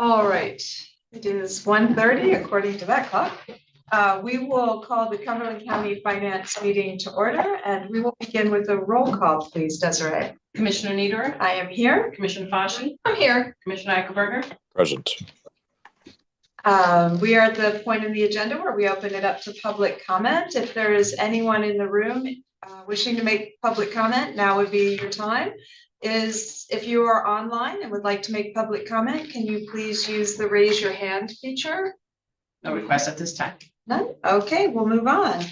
All right, it is 1:30 according to that clock. We will call the Cumberland County Finance meeting to order, and we will begin with a roll call, please, Desiree. Commissioner Nieder. I am here. Commissioner Fashi. I'm here. Commissioner Eichelberger. Present. We are at the point in the agenda where we open it up to public comment. If there is anyone in the room wishing to make public comment, now would be your time. If you are online and would like to make public comment, can you please use the raise your hand feature? No request at this time. None? Okay, we'll move on.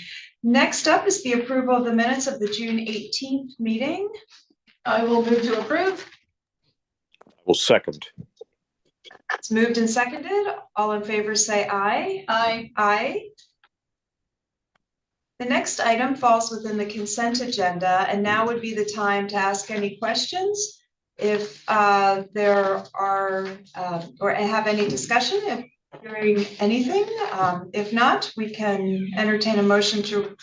Next up is the approval of the minutes of the June 18th meeting. I will move to approve. I will second. It's moved and seconded. All in favor say aye. Aye. Aye. The next item falls within the consent agenda, and now would be the time to ask any questions. If there are, or have any discussion, if hearing anything. If not, we can entertain a motion to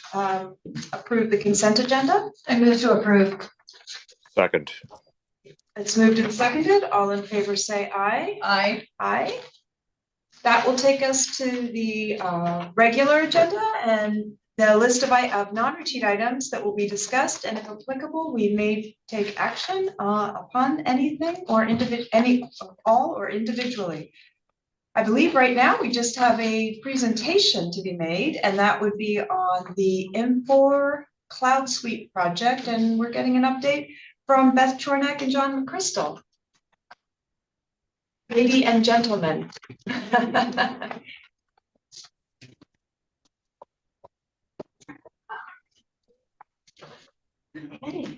approve the consent agenda. I move to approve. Second. It's moved and seconded. All in favor say aye. Aye. Aye. That will take us to the regular agenda and the list of non-routine items that will be discussed, and if applicable, we may take action upon anything or all or individually. I believe right now we just have a presentation to be made, and that would be on the M4 Cloud Suite project, and we're getting an update from Beth Chornak and John McChrystal. Ladies and gentlemen. Okay.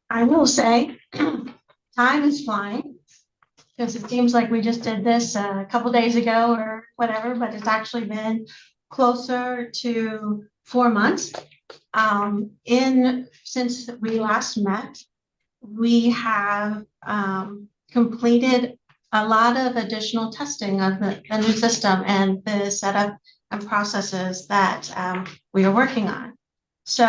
I will say, time is flying because it seems like we just did this a couple days ago or whatever, but it's actually been closer to 4 months. Since we last met, we have completed a lot of additional testing of the new system and the setup and processes that we are working on. So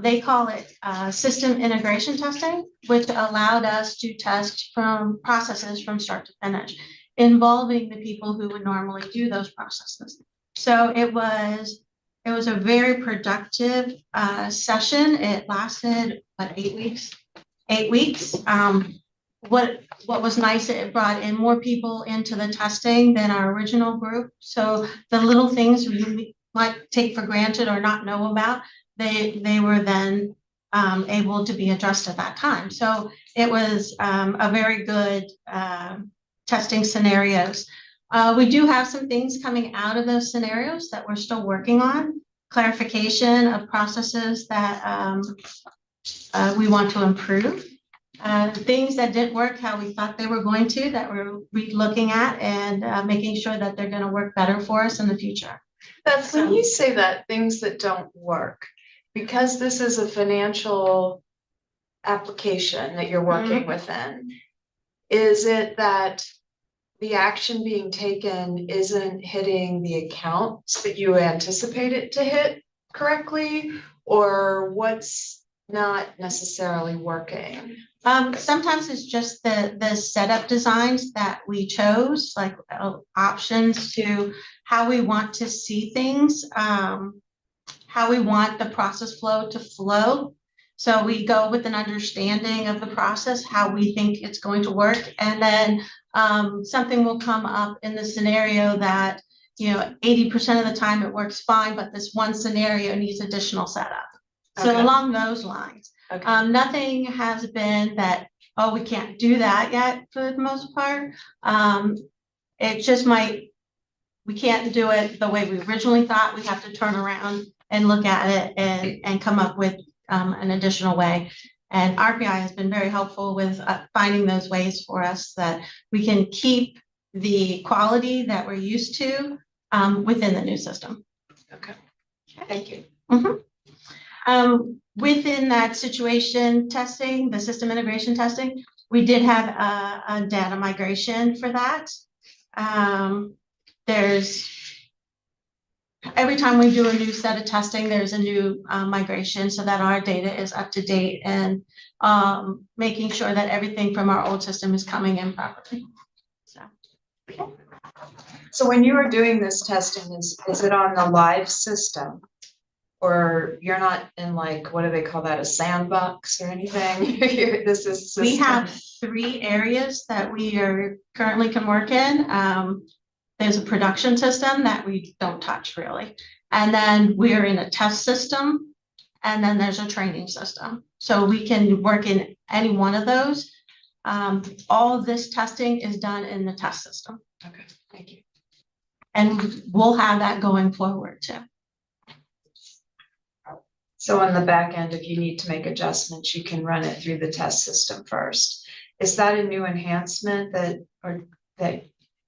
they call it system integration testing, which allowed us to test from processes from start to finish, involving the people who would normally do those processes. So it was a very productive session. It lasted, what, 8 weeks? 8 weeks. What was nice, it brought in more people into the testing than our original group. So the little things we might take for granted or not know about, they were then able to be addressed at that time. So it was a very good testing scenarios. We do have some things coming out of those scenarios that we're still working on, clarification of processes that we want to improve. Things that didn't work how we thought they were going to, that we're looking at and making sure that they're going to work better for us in the future. That's when you say that, things that don't work, because this is a financial application that you're working within, is it that the action being taken isn't hitting the accounts that you anticipate it to hit correctly, or what's not necessarily working? Sometimes it's just the setup designs that we chose, like options to how we want to see things, how we want the process flow to flow. So we go with an understanding of the process, how we think it's going to work, and then something will come up in the scenario that 80% of the time it works fine, but this one scenario needs additional setup. So Okay. along those lines. Okay. Nothing has been that, oh, we can't do that yet for the most part. It just we can't do it the way we originally thought. We have to turn around and look at it and come up with an additional way. And RPI has been very helpful with finding those ways for us that we can keep the quality that we're used to within the new system. Okay. Thank you. Mm-hmm. Within that situation testing, the system integration testing, we did have a data migration for that. There's every time we do a new set of testing, there's a new migration so that our data is up to date and making sure that everything from our old system is coming in properly. So. So when you are doing this testing, is it on the live system? Or you're not in like, what do they call that, a sandbox or anything? This is. We system. have 3 areas that we are currently can work in. There's a production system that we don't touch really. And then we're in a test system. And then there's a training system. So we can work in any one of those. All of this testing is done in the test system. Okay, thank you. And we'll have that going forward too. So on the back end, if you need to make adjustments, you can run it through the test system first. Is that a new enhancement that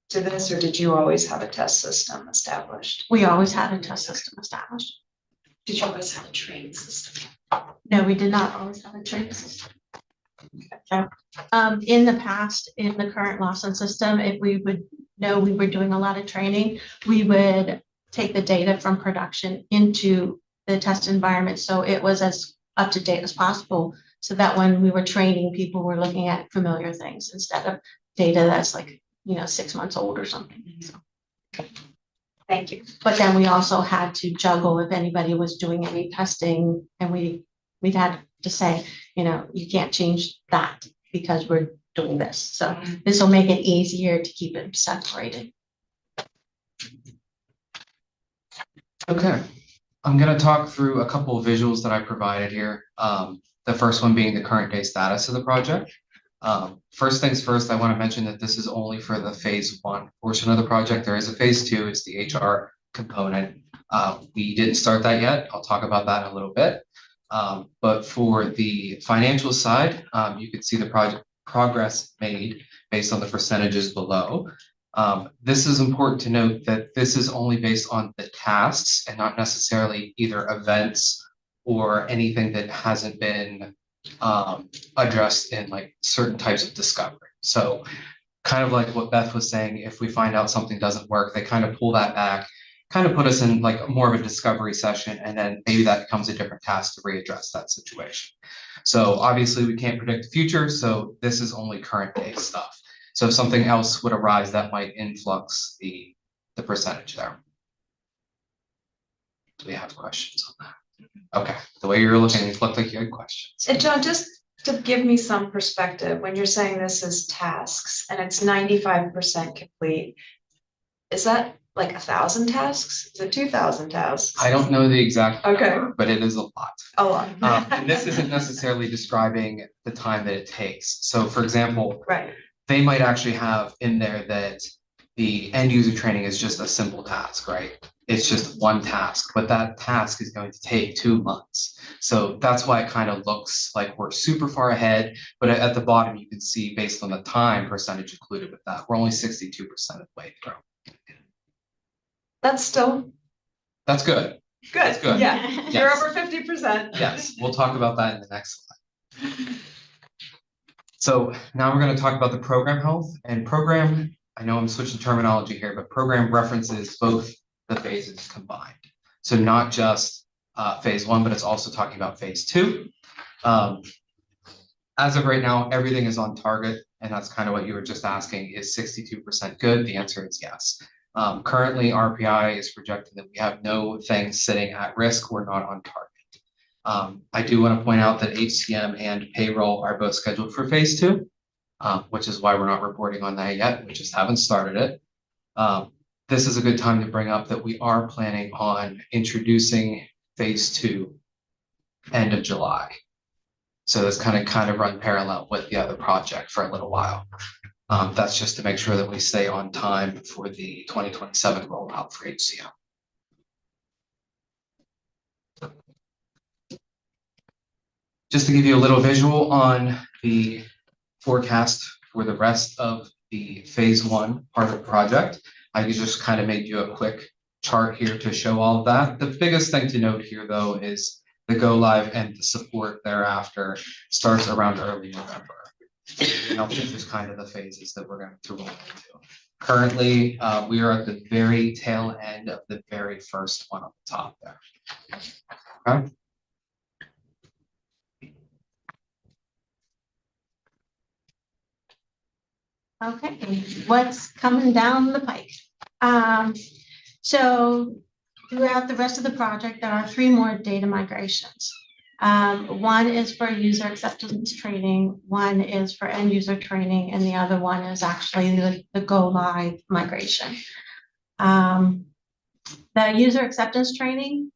to this, or did you always have a test system established? We always had a test system established. Did you always have a training system? No, we did not always have a training system. So, in the past, in the current Lawson system, if we would know we were doing a lot of training, we would take the data from production into the test environment. So it was as up to date as possible. So that when we were training, people were looking at familiar things instead of data that's like, 6 months old or something. So. Thank you. But then we also had to juggle if anybody was doing any testing, and we'd had to say, you can't change that because we're doing this. So this will make it easier to keep it separated. Okay, I'm gonna talk through a couple of visuals that I provided here. The first one being the current day status of the project. First things first, I want to mention that this is only for the phase 1 portion of the project. There is a phase 2, it's the HR component. We didn't start that yet. I'll talk about that in a little bit. But for the financial side, you can see the project progress made based on the percentages below. This is important to note that this is only based on the tasks and not necessarily either events or anything that hasn't been addressed in like certain types of discovery. So kind of like what Beth was saying, if we find out something doesn't work, they kind of pull that back, kind of put us in like more of a discovery session, and then maybe that becomes a different task to readdress that situation. So obviously we can't predict the future, so this is only current day stuff. So if something else would arise, that might influx the percentage there. Do we have questions on that? Okay, the way you're looking, it looked like you had questions. And John, just to give me some perspective, when you're saying this is tasks and it's 95% complete, is that like 1,000 tasks? Is it 2,000 tasks? I don't know the exact Okay. number, but it is a lot. A lot. And this isn't necessarily describing the time that it takes. So for example, Right. they might actually have in there that the end user training is just a simple task, right? It's just one task, but that task is going to take 2 months. So that's why it kind of looks like we're super far ahead, but at the bottom, you can see based on the time percentage included with that, we're only 62% of the way through. That's still That's good. good. That's good. Yeah, Yes. you're over 50%. Yes, we'll talk about that in the next slide. So now we're going to talk about the program health and program. I know I'm switching terminology here, but program references both the phases combined. So not just phase 1, but it's also talking about phase 2. As of right now, everything is on target, and that's kind of what you were just asking, is 62% good? The answer is yes. Currently, RPI is projecting that we have no things sitting at risk or not on target. I do want to point out that HCM and payroll are both scheduled for phase 2, which is why we're not reporting on that yet. We just haven't started it. This is a good time to bring up that we are planning on introducing phase 2 end of July. So this kind of run parallel with the other project for a little while. That's just to make sure that we stay on time for the 2027 rollout for HCM. Just to give you a little visual on the forecast for the rest of the phase 1 part of the project, I just kind of made you a quick chart here to show all of that. The biggest thing to note here, though, is the go live and the support thereafter starts around early November. And these are kind of the phases that we're going to roll into. Currently, we are at the very tail end of the very first one on the top there. Okay. Okay, what's coming down the pike? So throughout the rest of the project, there are 3 more data migrations. One is for user acceptance training, one is for end user training, and the other one is actually the go live migration. The user acceptance training,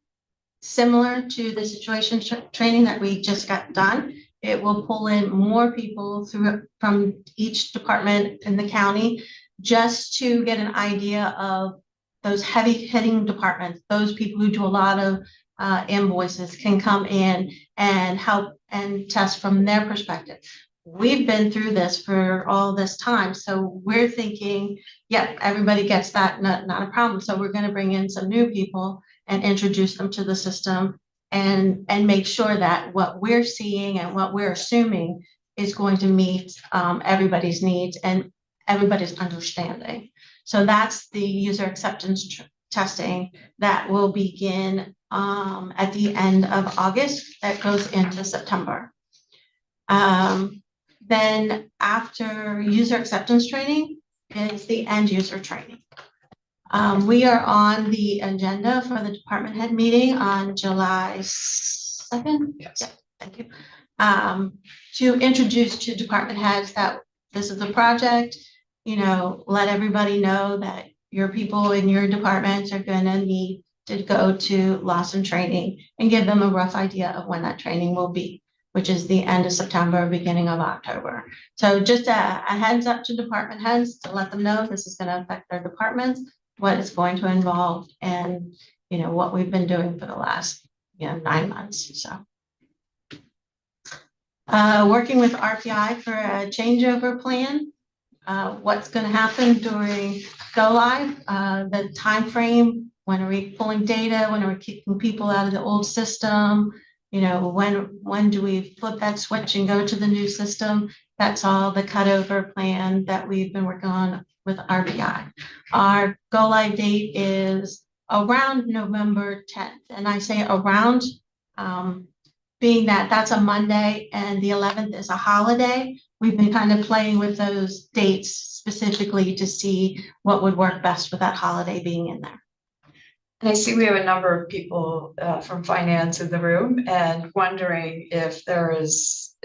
similar to the situation training that we just got done, it will pull in more people from each department in the county just to get an idea of those heavy hitting departments, those people who do a lot of invoices can come in and help and test from their perspective. We've been through this for all this time, so we're thinking, yep, everybody gets that, not a problem. So we're going to bring in some new people and introduce them to the system and make sure that what we're seeing and what we're assuming is going to meet everybody's needs and everybody's understanding. So that's the user acceptance testing that will begin at the end of August, that goes into September. Then after user acceptance training is the end user training. We are on the agenda for the department head meeting on July 2nd. Yes. Yeah, thank you. To introduce to department heads that this is a project, let everybody know that your people in your departments are going to need to go to Lawson training and give them a rough idea of when that training will be, which is the end of September, beginning of October. So just a heads up to department heads to let them know this is going to affect their departments, what it's going to involve, and what we've been doing for the last 9 months. So working with RPI for a changeover plan. What's going to happen during go live, the time frame, when are we pulling data, when are we kicking people out of the old system, when do we flip that switch and go to the new system. That's all the cutover plan that we've been working on with RPI. Our go live date is around November 10th, and I say around being that that's a Monday and the 11th is a holiday. We've been kind of playing with those dates specifically to see what would work best with that holiday being in there. And I see we have a number of people from finance in the room and wondering if there is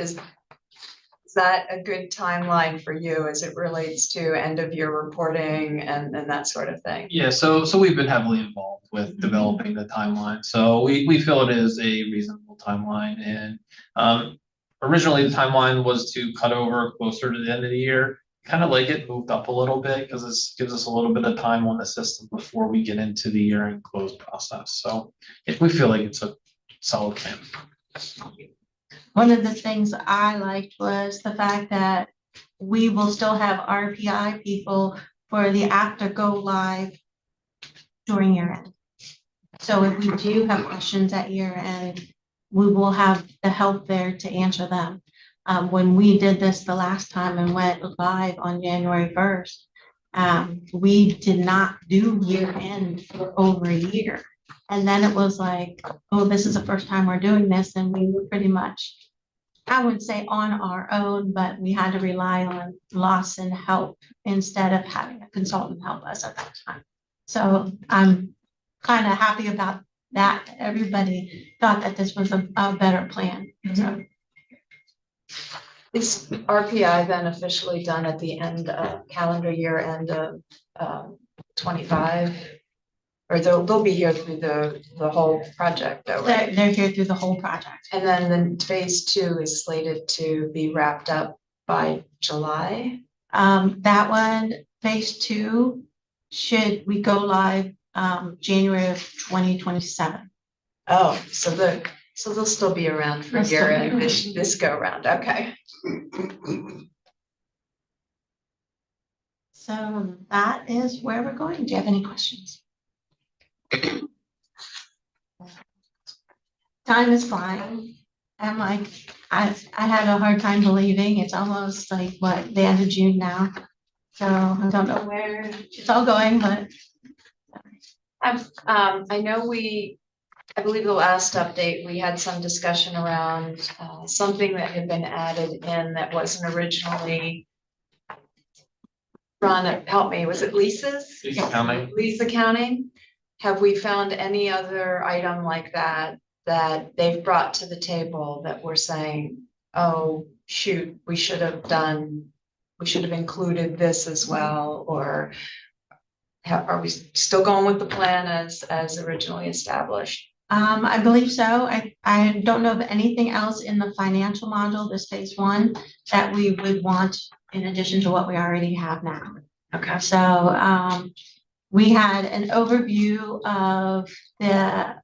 that a good timeline for you as it relates to end of year reporting and that sort of thing? Yeah, so we've been heavily involved with developing the timeline. So we feel it is a reasonable timeline. And originally the timeline was to cut over closer to the end of the year. Kind of like it moved up a little bit because this gives us a little bit of time on the system before we get into the year-end close process. So we feel like it's a solid plan. One of the things I liked was the fact that we will still have RPI people for the after go live during year end. So if we do have questions at year end, we will have the help there to answer them. When we did this the last time and went live on January 1st, we did not do year end for over a year. And then it was like, oh, this is the first time we're doing this. And we were pretty much, I would say on our own, but we had to rely on Lawson help instead of having a consultant help us at that time. So I'm kind of happy about that. Everybody thought that this was a better plan. So. Is RPI then officially done at the end of calendar year end of 25? Or they'll be here through the whole project though, right? They're here through the whole project. And then phase 2 is slated to be wrapped up by July? That one, phase 2, we go live January of 2027. Oh, so they'll still be around for year end this go around. Okay. So that is where we're going. Do you have any questions? Time is flying. I'm like, I had a hard time believing it's almost like what, the end of June now. So I don't know where it's all going, but I know I believe the last update, we had some discussion around something that had been added in that wasn't originally Ron, help me, was it leases? Lease accounting. Lease accounting? Have we found any other item like that that they've brought to the table that we're saying, oh, shoot, we should have included this as well, or are we still going with the plan as originally established? I believe so. I don't know of anything else in the financial module, this phase one, that we would want in addition to what we already have now. Okay. So we had an overview of the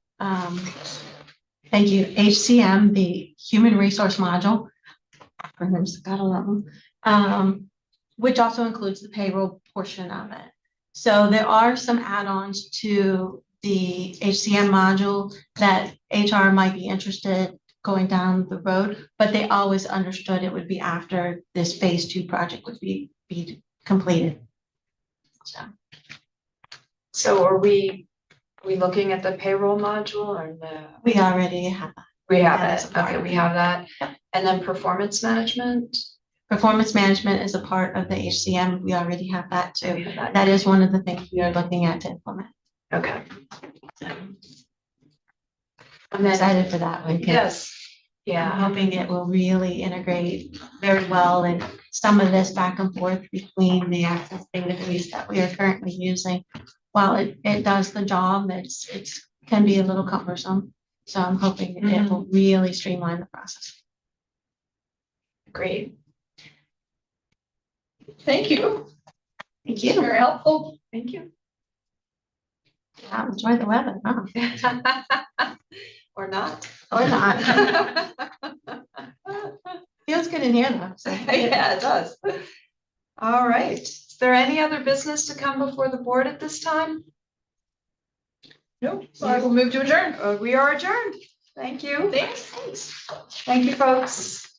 thank you, HCM, the human resource module. Acronyms, gotta love them. Which also includes the payroll portion of it. So there are some add-ons to the HCM module that HR might be interested going down the road, but they always understood it would be after this phase two project would be completed. So are we looking at the payroll module or We already have we have that is it, a part okay, of we it. have that. And then performance management? performance management is a part of the HCM. We already have that too. We have that. That is one of the things we are looking at to implement. Okay. So And I'm then, excited for that one. 'Cause yes, I'm yeah, hoping it will really integrate very well and some of this back and forth between the Access database that we are currently using. While it does the job, it's can be a little cumbersome. So I'm hoping it will really streamline the process. great. Thank you. Thank you. Very helpful. Thank you. Yeah, enjoy the weather, huh? Or not. Or not. Feels good in here though. So. Yeah, it does. All right. Is there any other business to come before the board at this time? Nope, so I will move to adjourn. We are adjourned. Thank you. Thanks. Thank you, folks.